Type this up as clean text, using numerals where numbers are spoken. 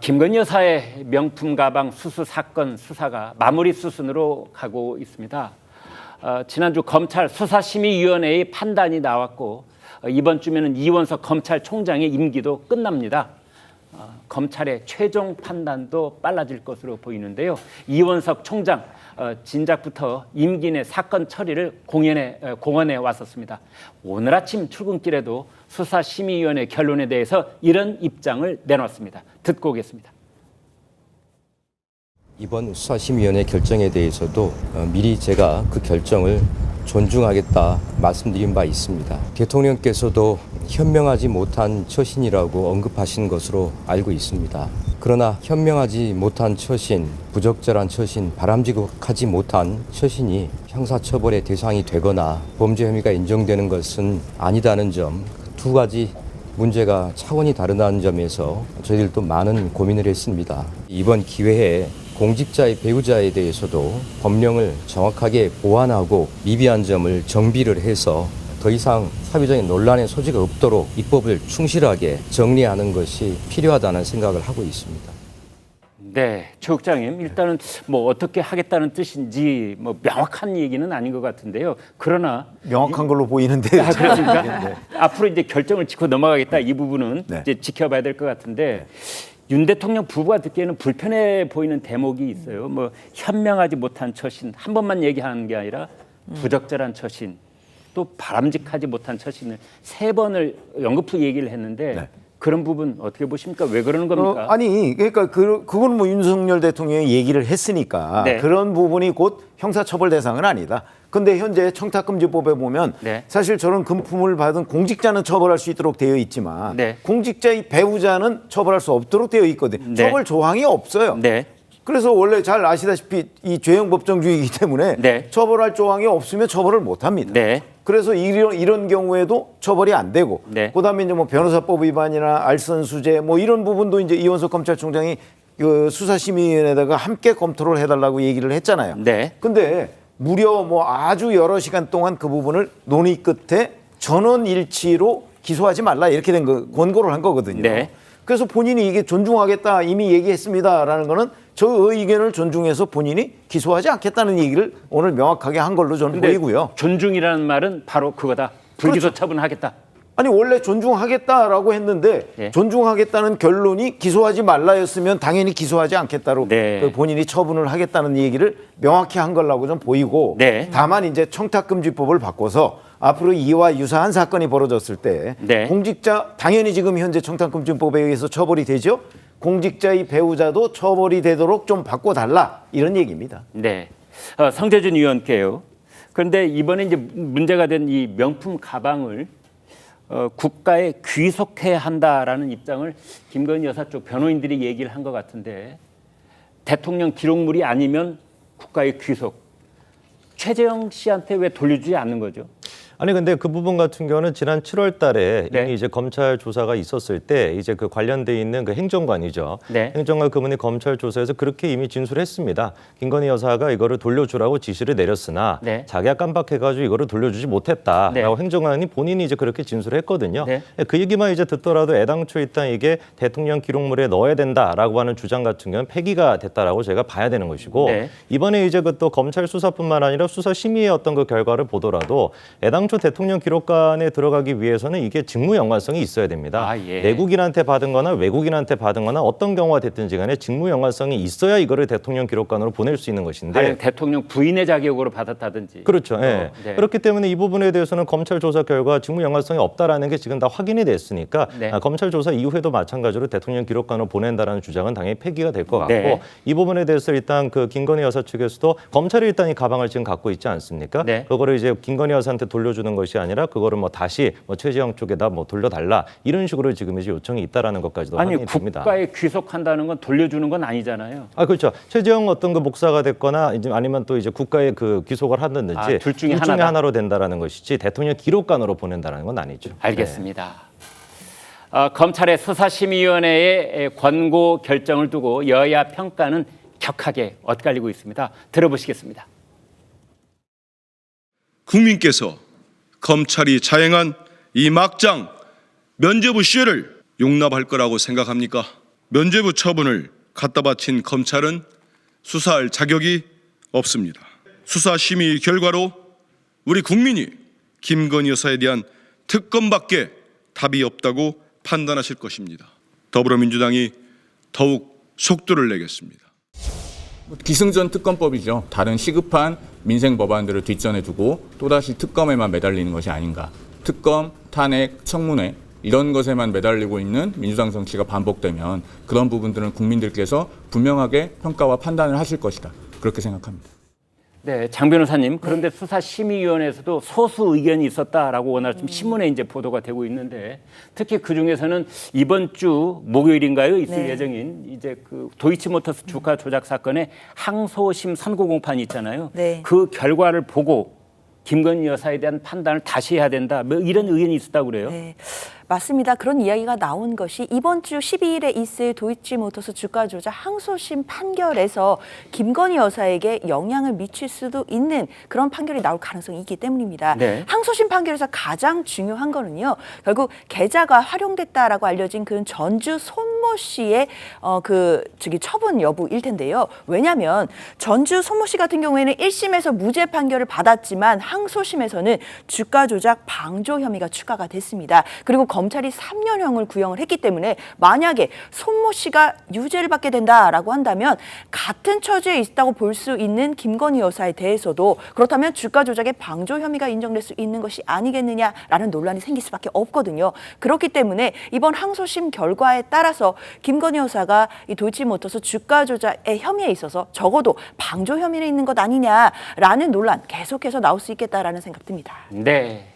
김건희 여사의 명품 가방 수수 사건 수사가 마무리 수순으로 가고 있습니다. 지난주 검찰 수사심의위원회의 판단이 나왔고 이번 주면은 이원석 검찰총장의 임기도 끝납니다. 검찰의 최종 판단도 빨라질 것으로 보이는데요. 이원석 총장 진작부터 임기 내 사건 처리를 공언해 왔었습니다. 오늘 아침 출근길에도 수사심의위원회 결론에 대해서 이런 입장을 내놨습니다. 듣고 오겠습니다. 이번 수사심의위원회 결정에 대해서도 미리 제가 그 결정을 존중하겠다 말씀드린 바 있습니다. 대통령께서도 현명하지 못한 처신이라고 언급하신 것으로 알고 있습니다. 그러나 현명하지 못한 처신, 부적절한 처신, 바람직하지 못한 처신이 형사처벌의 대상이 되거나 범죄 혐의가 인정되는 것은 아니다는 점, 두 가지 문제가 차원이 다르다는 점에서 저희들도 많은 고민을 했습니다. 이번 기회에 공직자의 배우자에 대해서도 법령을 정확하게 보완하고 미비한 점을 정비를 해서 더 이상 사회적인 논란의 소지가 없도록 입법을 충실하게 정리하는 것이 필요하다는 생각을 하고 있습니다. 네, 최 국장님, 일단은 뭐 어떻게 하겠다는 뜻인지 뭐 명확한 얘기는 아닌 것 같은데요. 그러나 명확한 걸로 보이는데. 그렇습니까? 네. 앞으로 이제 결정을 짚고 넘어가겠다 이 부분은 네. 이제 지켜봐야 될 것 같은데. 윤 대통령 부부가 듣기에는 불편해 보이는 대목이 있어요. 뭐 현명하지 못한 처신 한 번만 얘기하는 게 아니라 부적절한 처신 또 바람직하지 못한 처신을 세 번을 연거푸 얘기를 했는데 네. 그런 부분 어떻게 보십니까? 왜 그러는 겁니까? 아니 그러니까 그건 뭐 윤석열 대통령이 얘기를 했으니까 네. 그런 부분이 곧 형사처벌 대상은 아니다. 근데 현재 청탁금지법에 보면 네. 사실 저런 금품을 받은 공직자는 처벌할 수 있도록 되어 있지만 네. 공직자의 배우자는 처벌할 수 없도록 되어 있거든요. 네. 처벌 조항이 없어요. 네. 그래서 원래 잘 아시다시피 이 죄형 법정주의이기 때문에 네. 처벌할 조항이 없으면 처벌을 못 합니다. 네. 그래서 이런 경우에도 처벌이 안 되고 네. 그다음에 이제 뭐 변호사법 위반이나 알선수재 뭐 이런 부분도 이제 이원석 검찰총장이 그 수사심의위원회에다가 함께 검토를 해달라고 얘기를 했잖아요. 네. 근데 무려 뭐 아주 여러 시간 동안 그 부분을 논의 끝에 전원 일치로 기소하지 말라 이렇게 된 거 권고를 한 거거든요. 네. 그래서 본인이 이게 존중하겠다 이미 얘기했습니다라는 거는 저 의견을 존중해서 본인이 기소하지 않겠다는 얘기를 오늘 명확하게 한 걸로 저는 보이고요. 존중이라는 말은 바로 그거다. 불기소 그렇죠. 처분하겠다. 아니 원래 존중하겠다라고 했는데 네. 존중하겠다는 결론이 기소하지 말라였으면 당연히 기소하지 않겠다로 네. 그 본인이 처분을 하겠다는 얘기를 명확히 한 걸라고 좀 보이고 네. 다만 이제 청탁금지법을 바꿔서 앞으로 이와 유사한 사건이 벌어졌을 때 네. 공직자 당연히 지금 현재 청탁금지법에 의해서 처벌이 되죠. 공직자의 배우자도 처벌이 되도록 좀 바꿔달라 이런 얘기입니다. 네. 성재준 의원께요. 그런데 이번에 이제 문제가 된 이 명품 가방을 국가에 귀속해야 한다라는 입장을 김건희 여사 쪽 변호인들이 얘기를 한 것 같은데 대통령 기록물이 아니면 국가의 귀속. 최재형 씨한테 왜 돌려주지 않는 거죠? 아니 근데 그 부분 같은 경우는 지난 7월 달에 네. 이미 이제 검찰 조사가 있었을 때 이제 그 관련돼 있는 그 행정관이죠. 네. 행정관 그분이 검찰 조사에서 그렇게 이미 진술했습니다. 김건희 여사가 이거를 돌려주라고 지시를 내렸으나 네. 자기가 깜빡해가지고 이거를 돌려주지 못했다라고 네. 행정관이 본인이 이제 그렇게 진술했거든요. 네. 그 얘기만 이제 듣더라도 애당초 일단 이게 대통령 기록물에 넣어야 된다라고 하는 주장 같은 경우는 폐기가 됐다라고 제가 봐야 되는 것이고 네. 이번에 이제 그 또 검찰 수사뿐만 아니라 수사 심의의 어떤 그 결과를 보더라도 애당초 대통령 기록관에 들어가기 위해서는 이게 직무 연관성이 있어야 됩니다. 아, 예. 내국인한테 받은 거나 외국인한테 받은 거나 어떤 경우가 됐든지 간에 직무 연관성이 있어야 이거를 대통령 기록관으로 보낼 수 있는 것인데 아니, 대통령 부인의 자격으로 받았다든지. 그렇죠. 예. 네. 그렇기 때문에 이 부분에 대해서는 검찰 조사 결과 직무 연관성이 없다라는 게 지금 다 확인이 됐으니까 네. 검찰 조사 이후에도 마찬가지로 대통령 기록관으로 보낸다라는 주장은 당연히 폐기가 될 것 같고 네. 이 부분에 대해서 일단 그 김건희 여사 측에서도 검찰이 일단 이 가방을 지금 갖고 있지 않습니까? 네. 그거를 이제 김건희 여사한테 돌려주는 것이 아니라 그거를 뭐 다시 뭐 최재형 쪽에다 뭐 돌려달라 이런 식으로 지금 이제 요청이 있다라는 것까지도 아니 확인이 됩니다. 국가에 귀속한다는 건 돌려주는 건 아니잖아요. 아 그렇죠. 최재형 어떤 그 목사가 됐거나 이제 아니면 또 이제 국가에 그 귀속을 하든지 둘 중에 둘 중에 하나다. 하나로 된다라는 것이지 대통령 기록관으로 보낸다는 건 아니죠. 알겠습니다. 검찰의 수사심의위원회의 권고 결정을 두고 여야 평가는 격하게 엇갈리고 있습니다. 들어보시겠습니다. 국민께서 검찰이 자행한 이 막장 면죄부 시효를 용납할 거라고 생각합니까? 면죄부 처분을 갖다 바친 검찰은 수사할 자격이 없습니다. 수사심의 결과로 우리 국민이 김건희 여사에 대한 특검밖에 답이 없다고 판단하실 것입니다. 더불어민주당이 더욱 속도를 내겠습니다. 기승전 특검법이죠. 다른 시급한 민생 법안들을 뒷전에 두고 또다시 특검에만 매달리는 것이 아닌가. 특검, 탄핵, 청문회 이런 것에만 매달리고 있는 민주당 정치가 반복되면 그런 부분들은 국민들께서 분명하게 평가와 판단을 하실 것이다. 그렇게 생각합니다. 네, 장 변호사님. 그런데 수사심의위원회에서도 소수 의견이 있었다라고 오늘 좀 신문에 이제 보도가 되고 있는데 특히 그 중에서는 이번 주 목요일인가요? 있을 예정인 이제 그 도이치모터스 주가 조작 사건의 항소심 선고 공판이 있잖아요. 네. 그 결과를 보고 김건희 여사에 대한 판단을 다시 해야 된다. 뭐 이런 의견이 있었다고 그래요. 네, 맞습니다. 그런 이야기가 나온 것이 이번 주 12일에 있을 도이치모터스 주가 조작 항소심 판결에서 김건희 여사에게 영향을 미칠 수도 있는 그런 판결이 나올 가능성이 있기 때문입니다. 네. 항소심 판결에서 가장 중요한 거는요. 결국 계좌가 활용됐다라고 알려진 그 전주 손모 씨의 처분 여부일 텐데요. 왜냐하면 전주 손모 씨 같은 경우에는 1심에서 무죄 판결을 받았지만 항소심에서는 주가 조작 방조 혐의가 추가가 됐습니다. 그리고 검찰이 3년형을 구형을 했기 때문에 만약에 손모 씨가 유죄를 받게 된다라고 한다면 같은 처지에 있다고 볼 수 있는 김건희 여사에 대해서도 그렇다면 주가 조작의 방조 혐의가 인정될 수 있는 것이 아니겠느냐라는 논란이 생길 수밖에 없거든요. 그렇기 때문에 이번 항소심 결과에 따라서 김건희 여사가 이 도이치모터스 주가 조작의 혐의에 있어서 적어도 방조 혐의는 있는 것 아니냐라는 논란 계속해서 나올 수 있겠다라는 생각 듭니다. 네.